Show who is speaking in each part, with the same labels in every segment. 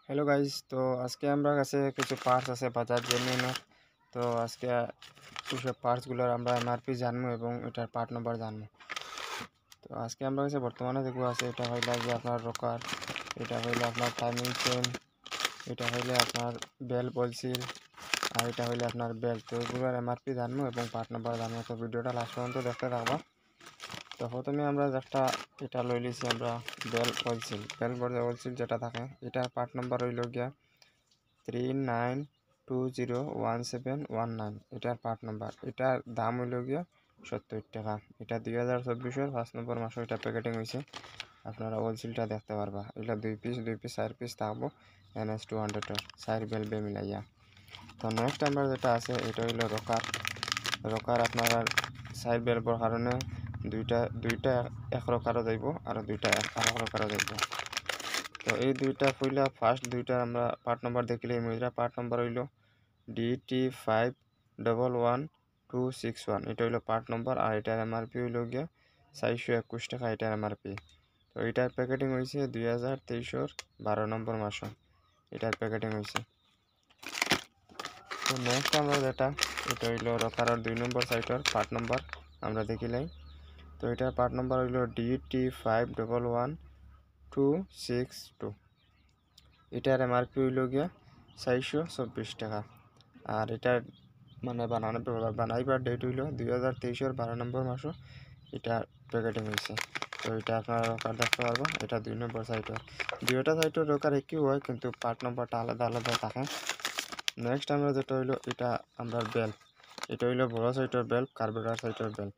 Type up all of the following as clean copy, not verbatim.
Speaker 1: Hello guys, তো আজকে আমরা কাছে কিছু পার্টস আছে বাজাজ জেনুইনের। তো আজকে এইসব পার্টসগুলোর আমরা এমআরপি জানবো এবং এটার পার্ট নাম্বার জানবো। তো আজকে আমরা কাছে বর্তমানে যেগুলো আছে এটা হইলে যে আপনার রকার, এটা হইলে আপনার টাইমিং চেন, এটা হইলে আপনার বেল বলছিল, আর এটা হইলে আপনার বেল। তো এগুলোর এমআরপি জানবো এবং পার্ট নাম্বার জানবো। তো ভিডিওটা লাস্ট পর্যন্ত দেখতে থাকবা। তো প্রথমে আমরা একটা এটা লই লিছি আমরা বেল বলছিল যেটা থাকে, এটার পার্ট নাম্বার হইল গিয়া 39201719। এটার পার্ট নাম্বার, এটার দাম হইল গিয়া 70 টাকা। এটা 2024-এর 5 নম্বর মাসে এটা প্যাকেটিং হয়েছে। আপনারা হোলসেলটা দেখতে পারবা। এটা 2 পিস 4 পিস থাকবো NS200-এর 4 বেল বে মিলাইয়া। তো নেক্সট নাম্বার যেটা আছে এটা হইল রকার আপনারা 4 বেলবর কারণে দুইটা এক রকারও যাইব আর দুইটা আর এক রকারও যাইব। তো এই দুইটা ফইলা ফার্স্ট দুইটা আমরা পার্ট নাম্বার দেখিলে মহিলা পার্ট নাম্বার হইল DT511261। এটা হইল পার্ট নাম্বার আর এটার এমআরপি হইল গিয়া 421 টাকা এটার এমআরপি। তো এটার প্যাকেটিং হয়েছে 2023-এর 12 নম্বর মাসে এটার প্যাকেটিং হয়েছে। তো নেক্সট আমরা যেটা এটা হইল রকারের 2 নম্বর সাইটের পার্ট নাম্বার আমরা দেখিলাই। তো এটার পার্ট নাম্বার হইল DT511262। এটার এমআরপি হইল গিয়া 424 টাকা। আর এটার মানে বানাইবার ডেট হইল 2023-এর 12 নম্বর মাসে এটা প্যাকেটিং হয়েছে। তো এটা আপনারা রকার দেখতে পারবো। এটা 2 নম্বর সাইটের, দুইটা সাইটের রকার একই হয় কিন্তু পার্ট নাম্বারটা আলাদা আলাদা থাকে। নেক্সট আমরা যেটা হইলো এটা আমরা বেল্ট, এটা হইলো বড় সাইটের বেল্ট, কার্বোরেটর সাইটের বেল্ট।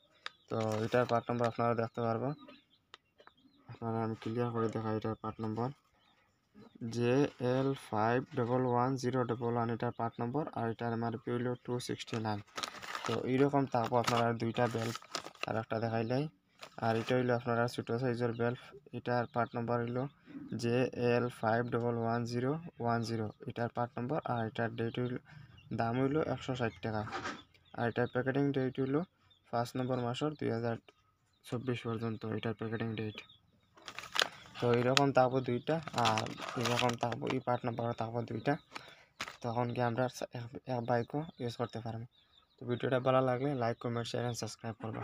Speaker 1: তো এটার পার্ট নাম্বার আপনারা দেখতে পারবো। আপনারা আমি ক্লিয়ার করে দেখাই। এটার পার্ট নাম্বার JL511011। এটার পার্ট নম্বর আর এটার এমআরপি হইল 269। তো এইরকম থাকবো আপনারা দুইটা বেল্ট আর একটা দেখাইলাই। আর এটা হইলো আপনারা ছোটো সাইজের বেল্ট, এটার পার্ট নম্বর হইল JL511010। এটার পার্ট নম্বর আর এটার ডেট হইল দাম হইল 160 টাকা। আর এটার প্যাকেটিং ডেট হইল 5 নম্বর মাসের 2024 পর্যন্ত এটার প্যাকেটিং ডেট। তো এইরকম থাকবো দুইটা আর এরকম থাকবো, এই পার্ট নাম্বার থাকবো দুইটা। তখন কি আমরা এক বাইকও ইউজ করতে পারবো। তো ভিডিওটা ভালো লাগলে like, comment, share and subscribe করবো।